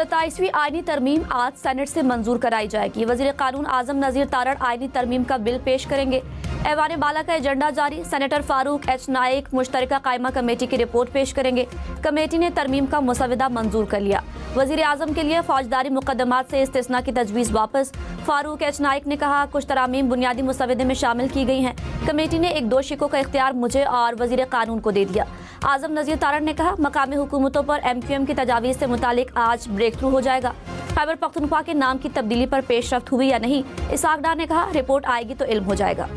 27वीं आईनी तरमीम आज सेनेट से मंजूर कराई जाएगी। वजीर कानून आजम नजीर तारड़ आईनी तरमीम का बिल पेश करेंगे। ऐवान बाला का एजेंडा जारी। सेनेटर फारूक एच नाइक मुश्तरका कायमा कमेटी की रिपोर्ट पेश करेंगे। कमेटी ने तरमीम का मुसवदा मंजूर कर लिया। वजीर आजम के लिए फौजदारी मुकदमात से इस्तिस्ना की तजवीज़ वापस। फारूक एच नाइक ने कहा, कुछ तरामीम बुनियादी मुसवदे में शामिल की गई हैं। कमेटी ने एक दोषी को का इख्तियार मुझे और वजीर कानून को दे दिया। आजम नजीर तारड़ ने कहा, मकामी हुकूमतों पर MQM की तजावीज़ से मुतालिक आज ब्रेक थ्रू हो जाएगा। खैबर पख्तूनख्वा के नाम की तब्दीली पर पेशरफ्त हुई या नहीं, इसहाक डार ने कहा, रिपोर्ट आएगी तो इल्म हो जाएगा।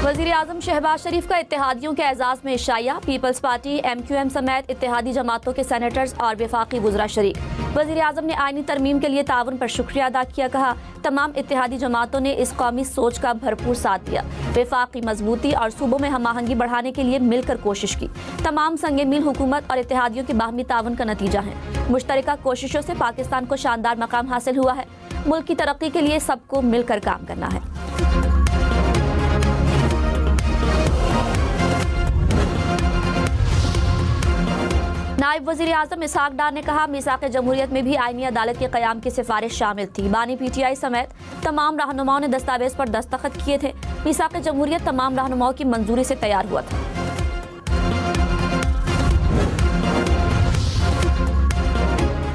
वज़ीर आज़म शहबाज शरीफ का इत्तेहादियों के एजाज़ में इशाया। पीपल्स पार्टी MQM समेत इत्तेहादी जमातों के सेनेटर्स और वफाकी वज़रा शरीक। वज़ीर आज़म ने आईनी तरमीम के लिए ताउन पर शुक्रिया अदा किया। कहा, तमाम इत्तेहादी जमातों ने इस कौमी सोच का भरपूर साथ दिया। वफाकी मजबूती और सूबों में हम आहंगी बढ़ाने के लिए मिलकर कोशिश की। तमाम संगे मिल हुकूमत और इत्तेहादियों के बाहमी ताउन का नतीजा है। मुश्तरका कोशिशों से पाकिस्तान को शानदार मकाम हासिल हुआ है। मुल्क की तरक्की के लिए सबको मिलकर काम करना है। नायब वज़ीर आज़म इसहाक डार ने कहा, मीसाक़ जमहूरियत में भी आईनी अदालत के क़याम की सिफारिश शामिल थी। बानी PTI समेत तमाम रहनुमाओं ने दस्तावेज पर दस्तखत किए थे। मीसाक़ जमहूरियत तमाम रहनुमाओं की मंजूरी से तैयार हुआ था।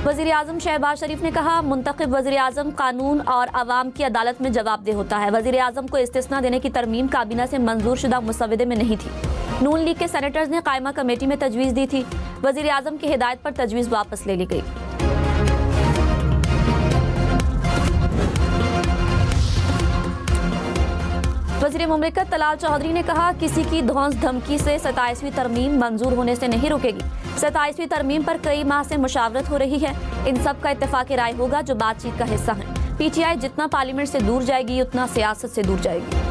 वज़ीर आज़म शहबाज शरीफ ने कहा, मुंतखब वज़ीर आज़म कानून और अवाम की अदालत में जवाबदेह होता है। वज़ीर आज़म को इस्तिस्ना देने की तरमीम काबीना से मंजूर शुदा मुसवदे में नहीं थी। नून लीग के सेनेटर्स ने कायमा कमेटी में तजवीज़ दी थी। वज़ीर आज़म की हिदायत पर तजवीज़ वापस ले ली गई। वज़ीर मुमलिकत तलाल चौधरी ने कहा, किसी की धौंस धमकी से 27वीं तरमीम मंजूर होने से नहीं रुकेगी। 27वीं तरमीम पर कई माह से मुशावरत हो रही है। इन सब का इत्तेफाक राय होगा जो बातचीत का हिस्सा है। PTI जितना पार्लियामेंट से दूर जाएगी उतना सियासत से दूर जाएगी।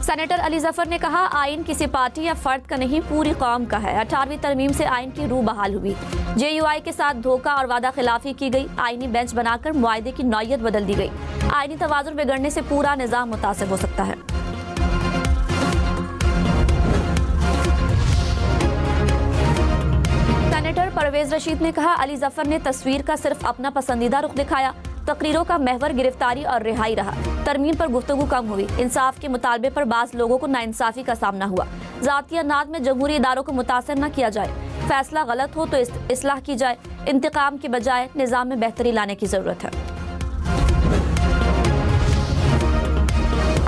सेनेटर अली जफर ने कहा, आइन किसी पार्टी या फर्द का नहीं, पूरी कौम का है। 18वीं तरमीम से आइन की रूह बहाल हुई। JUI के साथ धोखा और वादा खिलाफी की गई। आइनी बेंच बनाकर मुआहदे की नौयत बदल दी गई। आइनी तवाज़ुन बिगड़ने से पूरा निज़ाम मुतासिर हो सकता है। सेनेटर परवेज रशीद ने कहा, अली जफर ने तस्वीर का सिर्फ अपना पसंदीदा रुख दिखाया। तकरीरों का महवर गिरफ्तारी और रिहाई रहा। तरमीम पर गुफ्तगू कम हुई। इंसाफ के मुतालबे पर बाज़ लोगों को नाइंसाफी का सामना हुआ। ज़ाती अनाद में जमहूरी इदारों को मुतासर न किया जाए। फैसला गलत हो तो इस्लाह की जाए। इंतकाम के बजाय निज़ाम में बेहतरी लाने की ज़रूरत है।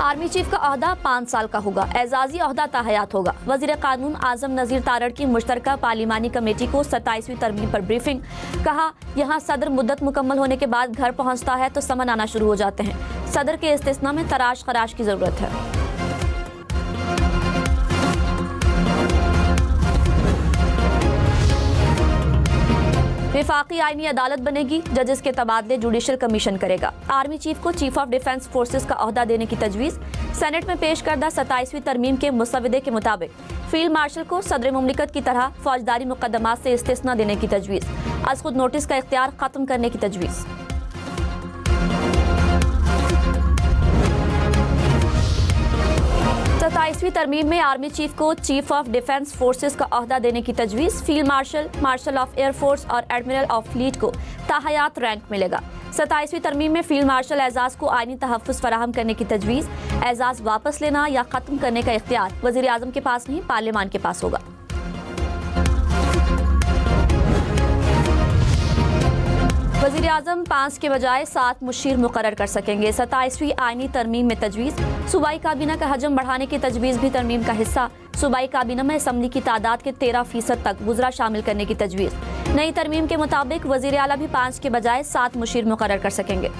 आर्मी चीफ का ओहदा 5 साल का होगा। एजाजी ओहदा ताहयात होगा। वज़ीर कानून आजम नज़ीर तारड़ की मुश्तरका पार्लिमानी कमेटी को 27वीं तरमीम पर ब्रीफिंग। कहा, यहाँ सदर मुद्दत मुकम्मल होने के बाद घर पहुँचता है तो समन आना शुरू हो जाते हैं। सदर के इस्तिस्ना में तराश खराश की ज़रूरत है। वफाकी आईनी अदालत बनेगी। जजेस के तबादले जुडिशल कमीशन करेगा। आर्मी चीफ को चीफ ऑफ डिफेंस फोर्सेस का ओहदा देने की तजवीज़। सेनेट में पेश करदा 27वीं तरमीम के मुसवदे के मुताबिक फील्ड मार्शल को सदर मुमलिकत की तरह फौजदारी मुकदमात से इस्तिस्ना देने की तजवीज़। अज खुद नोटिस का इख्तियार खत्म करने की तजवीज़। 27वीं तरमीम में आर्मी चीफ को चीफ ऑफ डिफेंस फोर्सेस का ओहदा देने की तजवीज़। Field marshal, marshal of air force और एडमिरल ऑफ फ्लीट को ताहयात रैंक मिलेगा। 27वीं तरमीम में फील्ड मार्शल एजाज को आईनी तहफ़्फ़ुज़ फराहम करने की तजवीज़। एजाज वापस लेना या ख़त्म करने का इख्तियार वज़ीर आज़म के पास नहीं, पार्लियामान के पास होगा। वज़ीर आज़म 5 के बजाय 7 मुशीर मुकर्रर कर सकेंगे। 27वीं आईनी तरमीम में तजवीज़। सूबाई काबीना का हजम बढ़ाने की तजवीज़ भी तरमीम का हिस्सा। सूबाई काबीना में असम्बली की तादाद के 13% तक वज़रा शामिल करने की तजवीज़। नई तरमीम के मुताबिक वज़ीर आला भी 5 के बजाय 7 मुशीर मुकर्रर कर सकेंगे।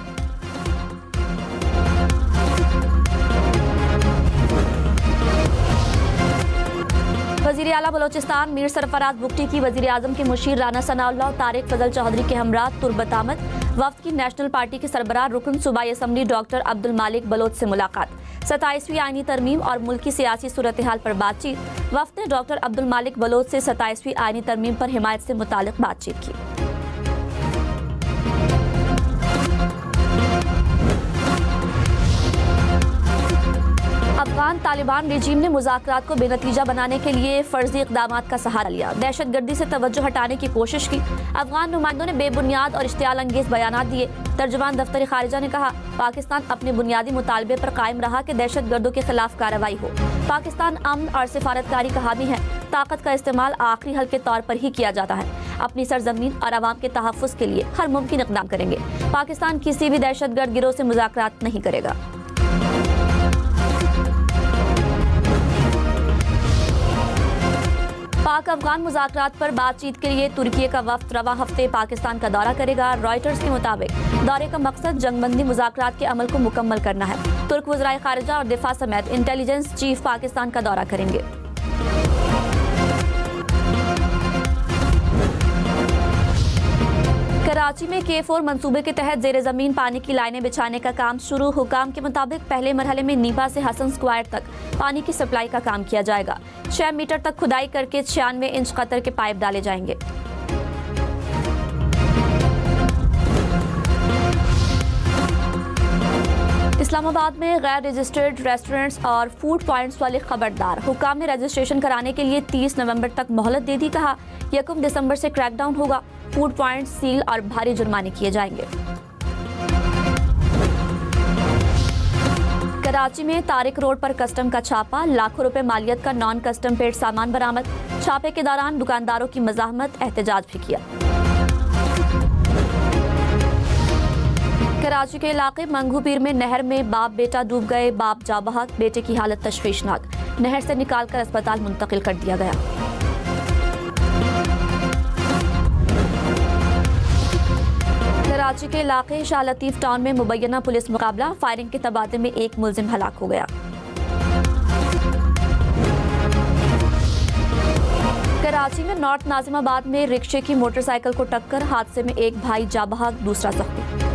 वज़ीर आला बलोचिस्तान मीर सरफराज बुगटी की वज़ीर आज़म के मुशीर राना सनाउल्लाह और तारिक फजल चौधरी के हमरा तुर्बत आमद। वफ़द की नेशनल पार्टी के सरबराह रुकन सूबाई असम्बली डॉक्टर अब्दुल मालिक बलोच से मुलाकात। 27वीं आईनी तरमीम और मुल्की सियासी सूरत हाल पर बातचीत। वफ़द ने डॉक्टर अब्दुल मालिक बलोच से 27वीं आईनी तरमीम पर हिमायत से मुताल्लिक़ बातचीत की। अफगान तालिबान रिजीम ने मुज़ाकरात को बेनतीजा बनाने के लिए फर्जी इक़दामात का सहारा लिया। दहशतगर्दी से तवज्जो हटाने की कोशिश की। अफगान नुमाइंदों ने बेबुनियाद और इश्तियाल अंगेज बयानात दिए। तर्जुमान दफ्तर खारिजा ने कहा, पाकिस्तान अपने बुनियादी मुतालबे पर कायम रहा कि दहशतगर्दों के खिलाफ कार्रवाई हो। पाकिस्तान अमन और सिफारतकारी का हामी है। ताकत का इस्तेमाल आखिरी हल के तौर पर ही किया जाता है। अपनी सरजमीन और आवाम के तहफ़्फ़ुज़ के लिए हर मुमकिन इक़दाम करेंगे। पाकिस्तान किसी भी दहशतगर्द गिरोह से मुज़ाकरात नहीं करेगा। पाक अफगान मुज़ाकरात पर बातचीत के लिए तुर्की का वफ्द रवा हफ्ते पाकिस्तान का दौरा करेगा। रॉयटर्स के मुताबिक दौरे का मकसद जंगबंदी मुज़ाकरात के अमल को मुकम्मल करना है। तुर्क वज़राए ख़ारिजा और दिफा समेत इंटेलिजेंस चीफ पाकिस्तान का दौरा करेंगे। कराची में K4 मंसूबे के तहत जेर ज़मीन पानी की लाइनें बिछाने का काम शुरू। हुकाम के मुताबिक पहले मरहले में नीबा से हसन स्क्वायर तक पानी की सप्लाई का काम किया जाएगा। 6 मीटर तक खुदाई करके 96 इंच कतर के पाइप डाले जाएंगे। इस्लामाबाद में गैर रजिस्टर्ड रेस्टोरेंट्स और फूड पॉइंट्स वाले खबरदार। हुकाम ने रजिस्ट्रेशन कराने के लिए 30 नवंबर तक मोहलत दे दी। कहा, 1 दिसंबर से क्रैकडाउन होगा। फूड पॉइंट सील और भारी जुर्माने किए जाएंगे। कराची में तारिक रोड पर कस्टम का छापा। लाखों रुपए मालियत का नॉन कस्टम पेड सामान बरामद। छापे के दौरान दुकानदारों की मज़ाहमत, एहतजाज भी किया। कराची के इलाके मंगू पीर में नहर में बाप बेटा डूब गए। बाप जा बहा, बेटे की हालत तशवीशनाक। नहर से निकालकर अस्पताल मुंतकिल कर दिया गया। कराची के इलाके शाह लतीफ टाउन में मुबैना पुलिस मुकाबला। फायरिंग के तबादले में एक मुलजिम हलाक हो गया। कराची में नॉर्थ नाजिमाबाद में रिक्शे की मोटरसाइकिल को टक्कर। हादसे में एक भाई जा बहाक, दूसरा जख्मी।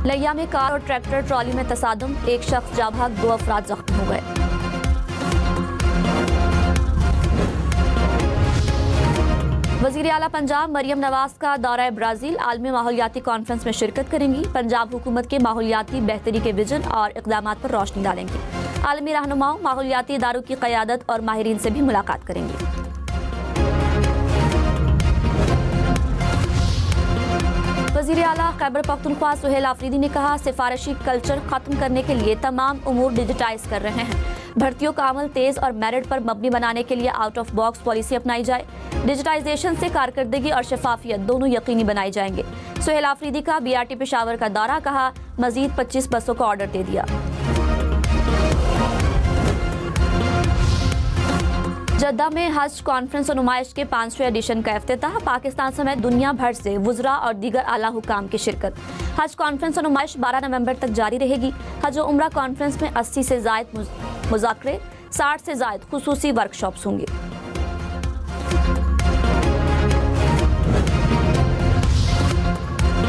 लिया में कार और ट्रैक्टर ट्रॉली में तसादुम। एक शख्स जा बहाक, 2 अफराद जख्मी हो गए। वज़ीर आला पंजाब मरियम नवाज का दौरा ब्राज़ील। आलमी माहौलियाती कॉन्फ्रेंस में शिरकत करेंगी। पंजाब हुकूमत के माहौलियाती बेहतरी के विजन और इक़दामात पर रोशनी डालेंगी। आलमी रहनुमाओं, माहौलियाती इदारों की क़यादत और माहिरीन से भी मुलाकात करेंगी। वज़ीर आला खैबर पख्तूनख्वा सुहेल आफरीदी ने कहा, सिफारशी कल्चर ख़त्म करने के लिए तमाम उमूर डिजिटाइज कर रहे हैं। भर्तियों का अमल तेज़ और मेरिट पर मबनी बनाने के लिए आउट ऑफ बॉक्स पॉलिसी अपनाई जाए। डिजिटाइजेशन से कारकर्दगी और शफाफियत दोनों यकीनी बनाए जाएंगे। सुहेल आफरीदी का BRT पेशावर का दौरा। कहा, मजीद 25 बसों का ऑर्डर दे दिया। जद्दा में हज कॉन्फ्रेंस और नुमाइश के 5वें एडिशन का इफ्तिताह। पाकिस्तान समेत दुनिया भर से वुज़रा और दीगर आला हुकाम की शिरकत। हज कॉन्फ्रेंस और नुमाइश 12 नवंबर तक जारी रहेगी। हज और उम्रा कॉन्फ्रेंस में 80 से ज़ायद मुज़ाकरे, 60 से ज़ायद खुसूसी वर्कशॉप्स होंगी।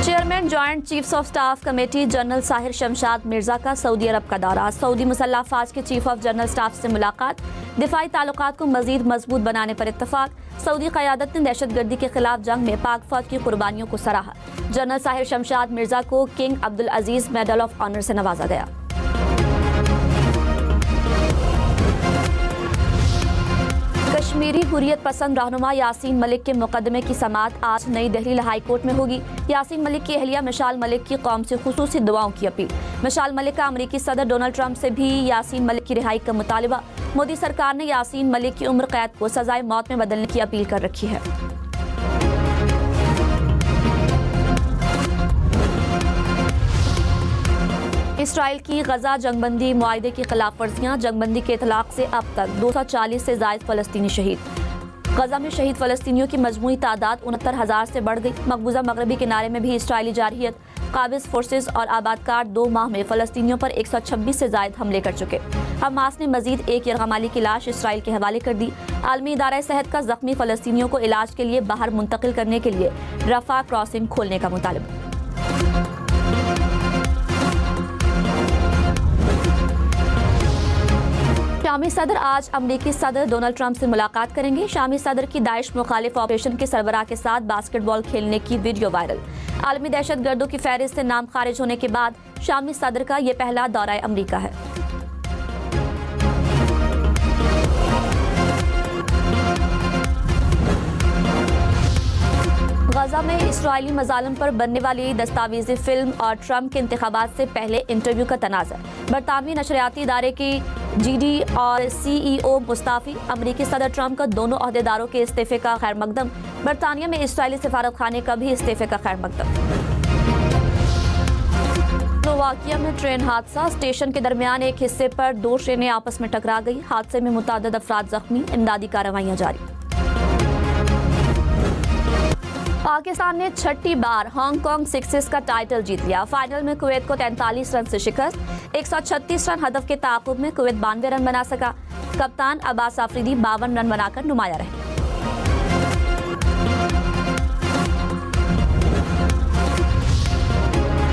Chairman joint chiefs of staff committee general Sahir Shamshad Mirza का सऊदी अरब का दौरा। सऊदी मुसल्लह अफ़वाज के चीफ ऑफ जनरल स्टाफ से मुलाकात। दिफाई ताल्लुकात को मजीद मजबूत बनाने पर इत्तफाक। सऊदी क़यादत ने दहशतगर्दी के खिलाफ जंग में पाक फौज की कुर्बानियों को सराहा। जनरल साहिर शमशाद मिर्जा को King Abdul Aziz medal of honour से नवाजा गया। कश्मीरी हुर्रियत पसंद रहनुमा यासीन मलिक के मुकदमे की समाअत आज नई दिल्ली हाई कोर्ट में होगी। यासीन मलिक की अहलिया मिशाल मलिक की कौम से खुसूसी दुआओं की अपील। मिशाल मलिक का अमेरिकी सदर डोनाल्ड ट्रंप से भी यासीन मलिक की रिहाई का मुतालिबा। मोदी सरकार ने यासीन मलिक की उम्र कैद को सजाए मौत में बदलने की अपील कर रखी है। इसराइल की गजा जंगबंदी मुआहदे की खिलाफ वर्जियाँ। जंगबंदी के इतलाक से अब तक 240 से ज़ायद फ़लस्तीनी शहीद। गजा में शहीद फ़लस्तीनियों की मजमूई तादाद 69,000 से बढ़ गई। मकबूजा मगरबी किनारे में भी इसराइली जारहियत, काबिज़ फोर्सेज और आबादकार 2 माह में फ़लस्तीनियों पर 126 से ज़ायद हमले कर चुके। हमास ने मजीद एक यरगमाली की लाश इसराइल के हवाले कर दी। आलमी इदारा सेहत का ज़ख्मी फ़लस्तीनियों को इलाज के लिए बाहर मुंतकिल करने के लिए रफ़ा क्रॉसिंग खोलने का मुतालिबा। शामी सदर आज अमेरिकी सदर डोनाल्ड ट्रंप से मुलाकात करेंगे। शामी सदर की दाइश मुखालिफ ऑपरेशन के सरबराह के साथ बास्केटबॉल खेलने की वीडियो वायरल। आलमी दहशतगर्दों की फहरिस्त से नाम खारिज होने के बाद शामी सदर का ये पहला दौरा अमेरिका है। गजा में इस्राएली मजालिम पर बनने वाली दस्तावेजी फिल्म और ट्रंप के इंतखाबात से पहले इंटरव्यू का तनाज़र। बरतानवी नशरियाती इदारे की जीडी और CEO मुस्ताफी। अमरीकी सदर ट्रंप का दोनों अहदेदारों के इस्तीफे का खैर मकदम। बरतानिया में इस्राएली सफारत खाने का भी इस्तीफे का खैर मकदम। स्लोवाकिया में ट्रेन हादसा। स्टेशन के दरमियान एक हिस्से पर दो ट्रेनें आपस में टकरा गई। हादसे में मुतअद्दिद अफराद जख्मी। इमदादी कार्रवाइयां जारी। पाकिस्तान ने छठी बार हांगकांग सिक्सेस का टाइटल जीत लिया। फाइनल में कुवैत को 43 रन से शिकस्त। 136 रन हदफ के ताक़ुब में कुवैत 92 रन बना सका। कप्तान अब्बास आफरीदी 52 रन बनाकर नुमाया रहे।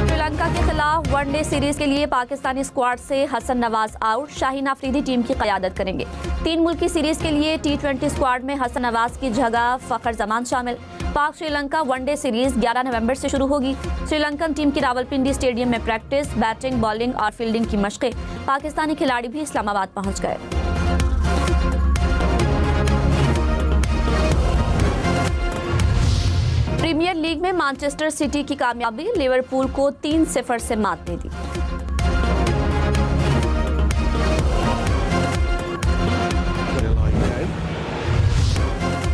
श्रीलंका के खिलाफ वनडे सीरीज के लिए पाकिस्तानी स्क्वाड से हसन नवाज आउट। शाहीन आफरीदी टीम की क़यादत करेंगे। 3 मुल्की सीरीज के लिए T20 स्क्वाड में हसन नवाज की जगह फ़खर जमान शामिल। पाक श्रीलंका वनडे सीरीज 11 नवंबर से शुरू होगी। श्रीलंकन टीम की रावलपिंडी स्टेडियम में प्रैक्टिस, बैटिंग, बॉलिंग और फील्डिंग की मशक़ें। पाकिस्तानी खिलाड़ी भी इस्लामाबाद पहुंच गए। प्रीमियर लीग में मैनचेस्टर सिटी की कामयाबी। लिवरपूल को 3-0 से मात दे दी।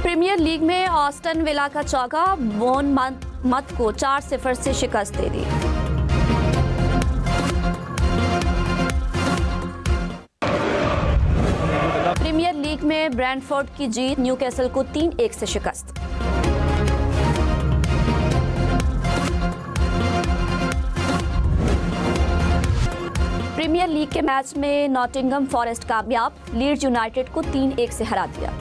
प्रीमियर लीग में ऑस्टन विला का चौका बोर्नमथ को 4-0 से शिकस्त दे दी। प्रीमियर लीग में ब्रेंटफोर्ड की जीत। न्यूकैसल को 3-1 से शिकस्त। प्रीमियर लीग के मैच में नॉटिंघम फॉरेस्ट कामयाब। लीड्स यूनाइटेड को 3-1 से हरा दिया।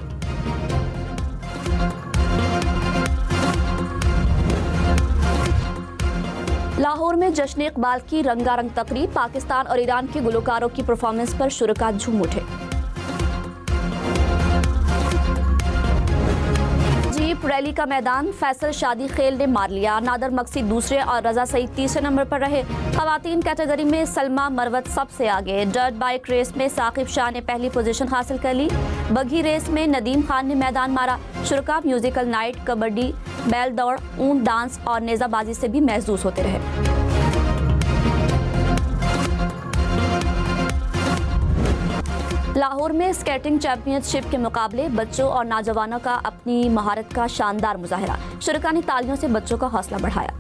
लाहौर में जश्न इकबाल की रंगारंग तकरीब। पाकिस्तान और ईरान के गुलकारों की परफॉर्मेंस पर शुरका झूम उठे। जीप रैली का मैदान। फैसल शादी खेल ने मार लिया। नादर मक्सी दूसरे और रजा सईद तीसरे नंबर पर रहे। खवातीन कैटेगरी में सलमा मरवत सबसे आगे। डर्ट बाइक रेस में साकिब शाह ने पहली पोजीशन हासिल कर ली। बगी रेस में नदीम खान ने मैदान मारा। शुरका म्यूजिकल नाइट, कबड्डी, बैल दौड़, ऊंट डांस और नेजाबाजी से भी महसूस होते रहे। लाहौर में स्केटिंग चैंपियनशिप के मुकाबले। बच्चों और नौजवानों का अपनी महारत का शानदार मुजाहिरा। शुरका ने तालियों से बच्चों का हौसला बढ़ाया।